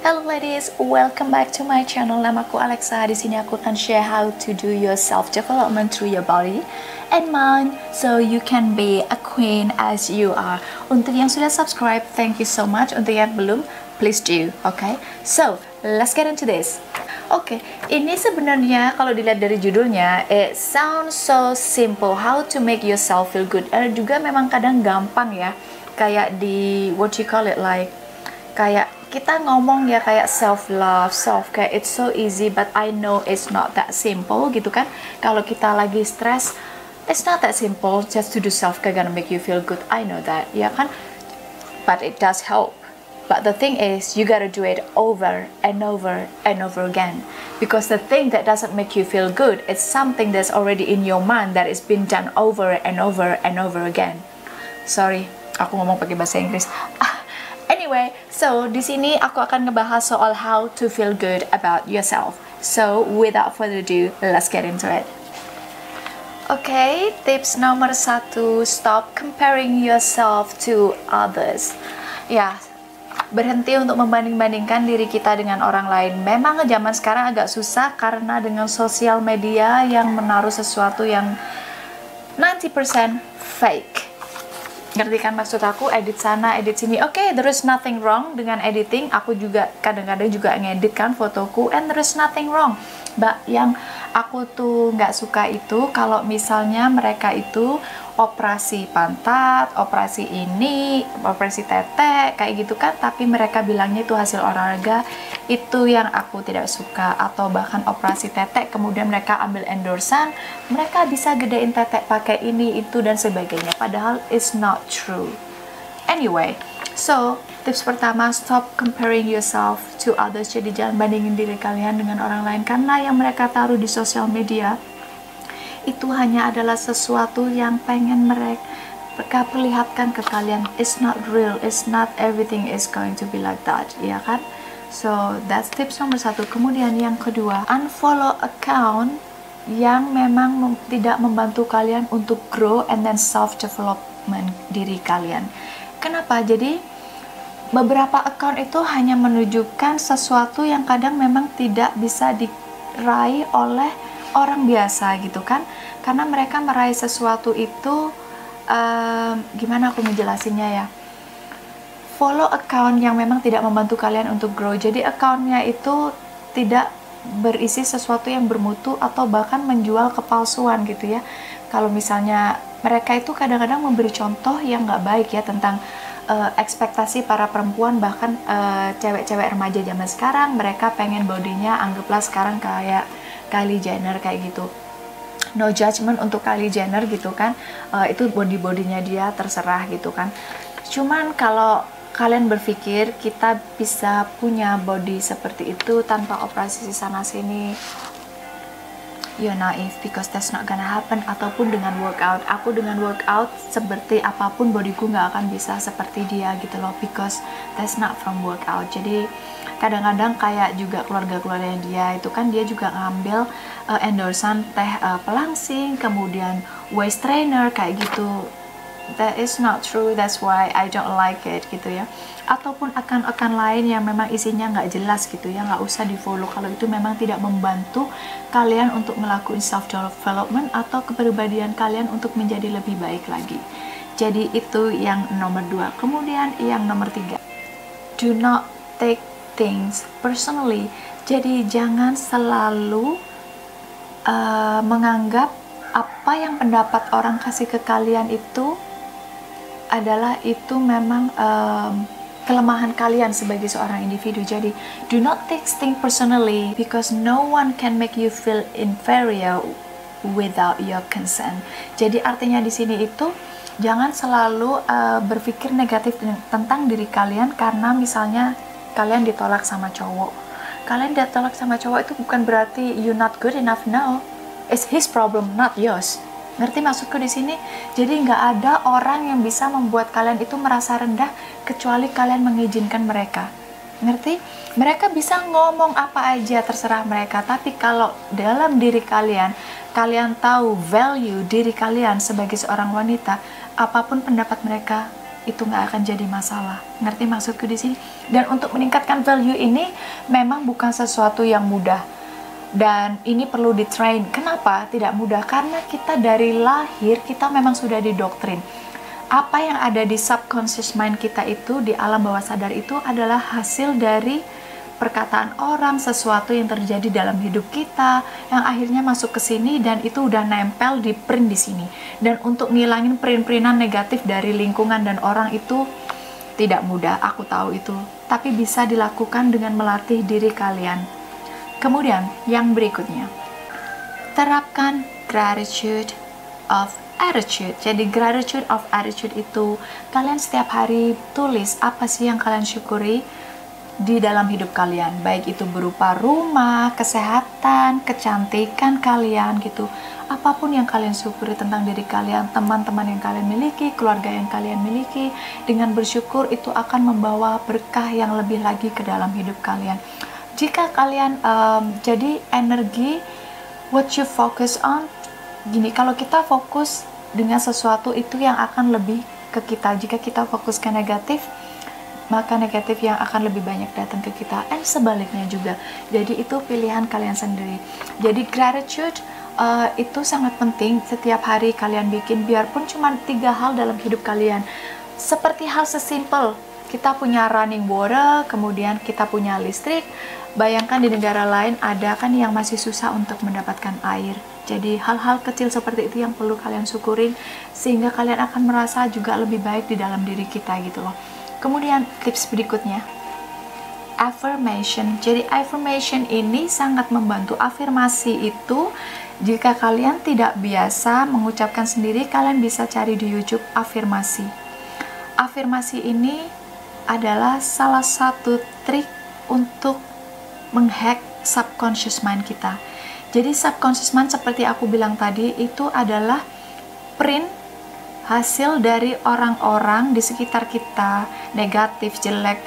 Hello ladies, welcome back to my channel. Namaku Alexa. Di sini aku akan share how to do your self development through your body and mind, so you can be a queen as you are. Untuk yang sudah subscribe, thank you so much. Untuk yang belum, please do. Okay, so let's get into this. Oke, ini sebenarnya kalau dilihat dari judulnya, it sounds so simple. How to make yourself feel good. Juga memang kadang gampang ya. Kayak di what you call it, like kayak kita ngomong ya kayak self love, self care, it's so easy, but I know it's not that simple gitu kan. Kalau kita lagi stress, it's not that simple just to do self care gonna make you feel good. I know that, ya kan? But it does help. But the thing is, you gotta do it over and over and over again. Because the thing that doesn't make you feel good, it's something that's already in your mind that is been done over and over and over again. Sorry, aku ngomong pakai bahasa Inggris. Anyway, so di sini aku akan ngebahas soal how to feel good about yourself. So, without further ado, let's get into it. Okay, tips nomor 1, stop comparing yourself to others. Ya, berhenti untuk membanding-bandingkan diri kita dengan orang lain. Memang zaman sekarang agak susah karena dengan sosial media yang menaruh sesuatu yang 90% fake. Ngerti kan maksud aku? Edit sana, edit sini. Oke, there is nothing wrong dengan editing. Aku juga kadang-kadang juga ngedit kan fotoku, and there is nothing wrong. Yang aku tuh nggak suka itu kalau misalnya mereka itu operasi pantat, operasi ini, operasi tete, kayak gitu kan, tapi mereka bilangnya itu hasil olahraga. Itu yang aku tidak suka. Atau bahkan operasi tete kemudian mereka ambil endorsan, mereka bisa gedein tete pakai ini, itu, dan sebagainya, padahal it's not true. Anyway, so tips pertama, stop comparing yourself to others. Jadi jangan bandingin diri kalian dengan orang lain, karena yang mereka taruh di sosial media itu hanya adalah sesuatu yang pengen mereka perlihatkan ke kalian. It's not real, it's not everything is going to be like that, ya kan? So that's tips nomor 1. Kemudian yang kedua, unfollow account yang memang tidak membantu kalian untuk grow and then self development diri kalian. Kenapa? Jadi beberapa account itu hanya menunjukkan sesuatu yang kadang memang tidak bisa diraih oleh orang biasa gitu kan, karena mereka meraih sesuatu itu gimana aku ngejelasinnya ya, follow account yang memang tidak membantu kalian untuk grow. Jadi accountnya itu tidak berisi sesuatu yang bermutu atau bahkan menjual kepalsuan gitu ya. Kalau misalnya mereka itu kadang-kadang memberi contoh yang nggak baik ya tentang ekspektasi para perempuan, bahkan cewek-cewek remaja zaman sekarang, mereka pengen bodinya anggaplah sekarang kayak Kylie Jenner kayak gitu. No judgment untuk Kylie Jenner gitu kan, itu body-bodinya dia, terserah gitu kan. Cuman kalau kalian berpikir kita bisa punya body seperti itu tanpa operasi sana sini, you're naive, because that's not gonna happen. Ataupun dengan workout, aku dengan workout seperti apapun bodiku nggak akan bisa seperti dia gitu loh, because that's not from workout. Jadi kadang-kadang kayak juga keluarga-keluarga dia itu kan, dia juga ngambil endorsan teh pelangsing, kemudian waist trainer kayak gitu. That is not true, that's why I don't like it gitu ya. Ataupun akan lain yang memang isinya nggak jelas gitu ya, nggak usah di follow kalau itu memang tidak membantu kalian untuk melakukan self development atau kepribadian kalian untuk menjadi lebih baik lagi. Jadi itu yang nomor 2. Kemudian yang nomor 3, do not take things personally. Jadi jangan selalu menganggap apa yang pendapat orang kasih ke kalian itu adalah itu memang kelemahan kalian sebagai seorang individu. Jadi do not take things personally, because no one can make you feel inferior without your consent. Jadi artinya di sini itu jangan selalu berpikir negatif tentang diri kalian karena misalnya kalian ditolak sama cowok. Kalian ditolak sama cowok itu bukan berarti you not good enough. No, it's his problem, not yours. Ngerti maksudku di sini? Jadi nggak ada orang yang bisa membuat kalian itu merasa rendah kecuali kalian mengizinkan mereka. Ngerti? Mereka bisa ngomong apa aja, terserah mereka. Tapi kalau dalam diri kalian, kalian tahu value diri kalian sebagai seorang wanita, apapun pendapat mereka, itu nggak akan jadi masalah. Ngerti maksudku di sini? Dan untuk meningkatkan value ini memang bukan sesuatu yang mudah. Dan ini perlu di-train. Kenapa tidak mudah? Karena kita dari lahir, kita memang sudah didoktrin. Apa yang ada di subconscious mind kita itu, di alam bawah sadar itu adalah hasil dari perkataan orang, sesuatu yang terjadi dalam hidup kita, yang akhirnya masuk ke sini dan itu udah nempel di print di sini. Dan untuk ngilangin print-printan negatif dari lingkungan dan orang itu tidak mudah, aku tahu itu. Tapi bisa dilakukan dengan melatih diri kalian. Kemudian, yang berikutnya, terapkan gratitude of attitude. Jadi gratitude of attitude itu kalian setiap hari tulis apa sih yang kalian syukuri di dalam hidup kalian, baik itu berupa rumah, kesehatan, kecantikan kalian gitu. Apapun yang kalian syukuri tentang diri kalian, teman-teman yang kalian miliki, keluarga yang kalian miliki, dengan bersyukur itu akan membawa berkah yang lebih lagi ke dalam hidup kalian. Jika kalian jadi energi what you focus on, gini, kalau kita fokus dengan sesuatu itu yang akan lebih ke kita. Jika kita fokus ke negatif, maka negatif yang akan lebih banyak datang ke kita, dan sebaliknya juga. Jadi itu pilihan kalian sendiri. Jadi gratitude itu sangat penting setiap hari kalian bikin, biarpun cuma 3 hal dalam hidup kalian. Seperti hal sesimpel, kita punya running water, kemudian kita punya listrik. Bayangkan di negara lain ada kan yang masih susah untuk mendapatkan air. Jadi hal-hal kecil seperti itu yang perlu kalian syukurin, sehingga kalian akan merasa juga lebih baik di dalam diri kita gitu loh. Kemudian tips berikutnya, affirmation. Jadi affirmation ini sangat membantu. Afirmasi itu jika kalian tidak biasa mengucapkan sendiri, kalian bisa cari di YouTube afirmasi. Afirmasi ini adalah salah satu trik untuk menghack subconscious mind kita. Jadi subconscious mind seperti aku bilang tadi itu adalah print hasil dari orang-orang di sekitar kita, negatif, jelek,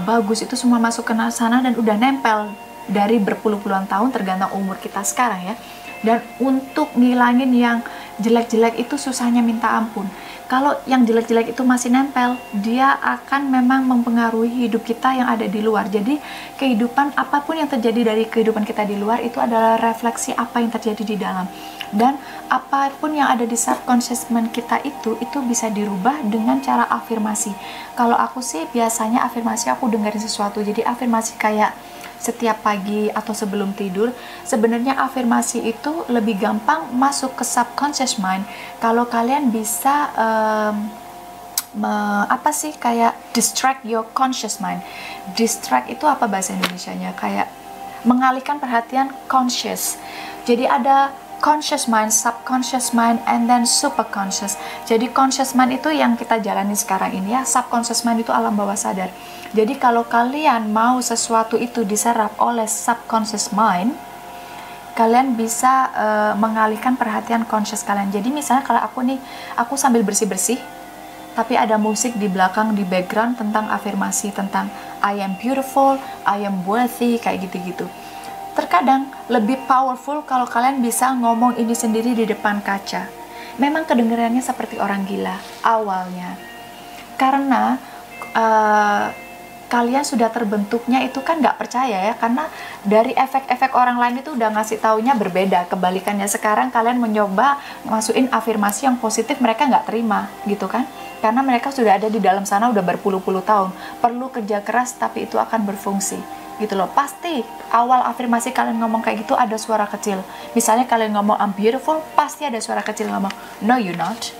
bagus, itu semua masuk ke sana dan udah nempel dari berpuluh-puluhan tahun tergantung umur kita sekarang ya. Dan untuk ngilangin yang jelek-jelek itu susahnya minta ampun. Kalau yang jelek-jelek itu masih nempel, dia akan memang mempengaruhi hidup kita yang ada di luar. Jadi kehidupan, apapun yang terjadi dari kehidupan kita di luar itu adalah refleksi apa yang terjadi di dalam. Dan apapun yang ada di subconscious mind kita itu bisa dirubah dengan cara afirmasi. Kalau aku sih biasanya afirmasi aku dengerin sesuatu. Jadi afirmasi kayak setiap pagi atau sebelum tidur. Sebenarnya afirmasi itu lebih gampang masuk ke subconscious mind kalau kalian bisa kayak distract your conscious mind. Distract itu apa bahasa Indonesianya? Kayak mengalihkan perhatian conscious. Jadi ada conscious mind, subconscious mind, and then superconscious. Jadi conscious mind itu yang kita jalani sekarang ini ya, subconscious mind itu alam bawah sadar. Jadi kalau kalian mau sesuatu itu diserap oleh subconscious mind, kalian bisa mengalihkan perhatian conscious kalian. Jadi misalnya kalau aku sambil bersih-bersih, tapi ada musik di belakang, di background tentang afirmasi, tentang I am beautiful, I am worthy, kayak gitu-gitu. Terkadang lebih powerful kalau kalian bisa ngomong ini sendiri di depan kaca. Memang kedengarannya seperti orang gila awalnya, karena kalian sudah terbentuknya itu kan nggak percaya ya, karena dari efek-efek orang lain itu udah ngasih taunya berbeda. Kebalikannya sekarang kalian mencoba masukin afirmasi yang positif, mereka nggak terima gitu kan, karena mereka sudah ada di dalam sana udah berpuluh-puluh tahun. Perlu kerja keras tapi itu akan berfungsi gitu loh. Pasti awal afirmasi kalian ngomong kayak gitu ada suara kecil. Misalnya kalian ngomong I'm beautiful, pasti ada suara kecil ngomong no you're not.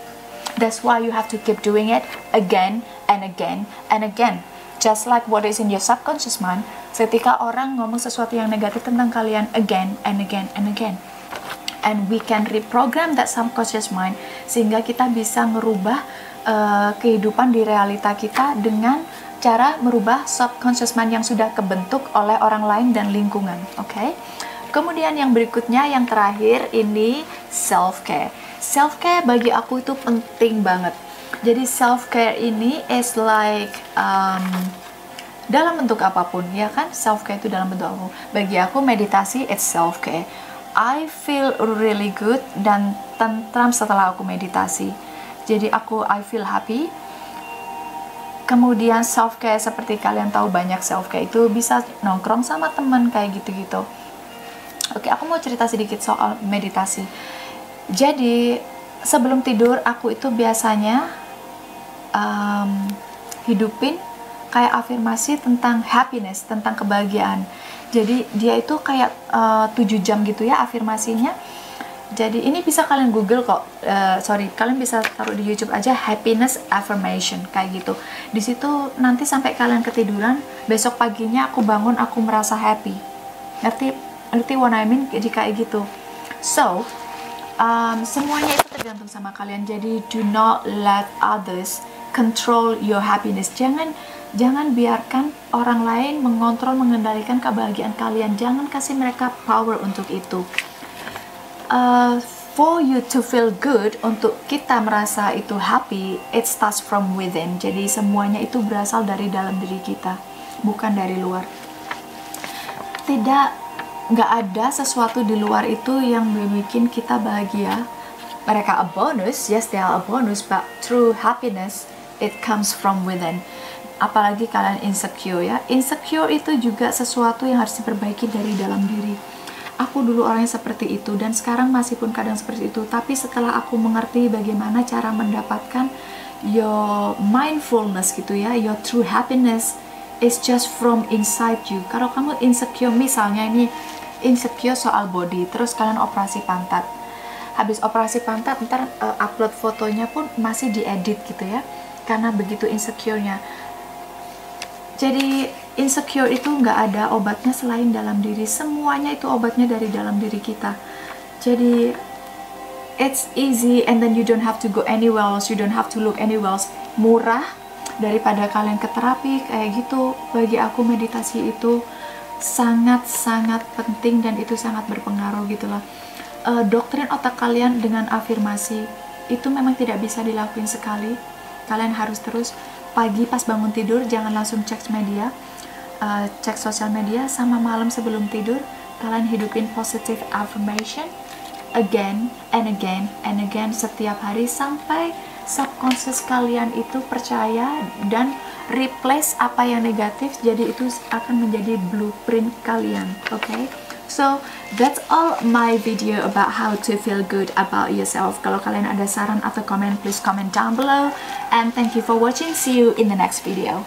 That's why you have to keep doing it again and again and again. Just like what is in your subconscious mind, ketika orang ngomong sesuatu yang negatif tentang kalian again and again and again, and we can reprogram that subconscious mind sehingga kita bisa ngerubah kehidupan di realita kita dengan cara merubah subconscious mind yang sudah kebentuk oleh orang lain dan lingkungan. Oke? Kemudian yang berikutnya, yang terakhir ini self care. Self care bagi aku itu penting banget. Jadi self care ini is like dalam bentuk apapun ya kan, self care itu dalam bentuk apapun. Bagi aku meditasi it's self care. I feel really good dan tentram setelah aku meditasi. Jadi I feel happy. Kemudian self care, seperti kalian tahu banyak self care itu bisa nongkrong sama teman kayak gitu-gitu. Oke, aku mau cerita sedikit soal meditasi. Jadi sebelum tidur aku itu biasanya hidupin kayak afirmasi tentang happiness, tentang kebahagiaan. Jadi dia itu kayak 7 jam gitu ya afirmasinya. Jadi ini bisa kalian google kok, kalian bisa taruh di YouTube aja happiness affirmation kayak gitu. Di situ nanti sampai kalian ketiduran, besok paginya aku bangun aku merasa happy. Ngerti what I mean? Jadi kayak gitu. So semuanya itu tergantung sama kalian. Jadi do not let others control your happiness. Jangan biarkan orang lain mengontrol, mengendalikan kebahagiaan kalian. Jangan kasih mereka power untuk itu. For you to feel good, untuk kita merasa itu happy, it starts from within. Jadi semuanya itu berasal dari dalam diri kita, bukan dari luar. Nggak ada sesuatu di luar itu yang bikin kita bahagia. Mereka a bonus, yes they are a bonus, but true happiness, it comes from within. Apalagi kalian insecure ya. Insecure itu juga sesuatu yang harus diperbaiki dari dalam diri. Aku dulu orangnya seperti itu dan sekarang masih pun kadang seperti itu, tapi setelah aku mengerti bagaimana cara mendapatkan your mindfulness gitu ya, your true happiness is just from inside you. Kalau kamu insecure, misalnya ini insecure soal body, terus kalian operasi pantat, habis operasi pantat ntar upload fotonya pun masih diedit gitu ya, karena begitu insecure-nya. Jadi insecure itu nggak ada obatnya selain dalam diri. Semuanya itu obatnya dari dalam diri kita. Jadi it's easy and then you don't have to go anywhere else, you don't have to look anywhere else. Murah daripada kalian ke terapi kayak gitu. Bagi aku meditasi itu sangat-sangat penting dan itu sangat berpengaruh gitu loh. Doktrin otak kalian dengan afirmasi itu memang tidak bisa dilakuin sekali. Kalian harus terus pagi pas bangun tidur, jangan langsung cek media, cek sosial media, sama malam sebelum tidur kalian hidupin positive affirmation again and again and again setiap hari sampai subconscious kalian itu percaya dan replace apa yang negatif, jadi itu akan menjadi blueprint kalian. Okay? So that's all my video about how to feel good about yourself. Kalau kalian ada saran atau komen, please comment down below. And thank you for watching. See you in the next video.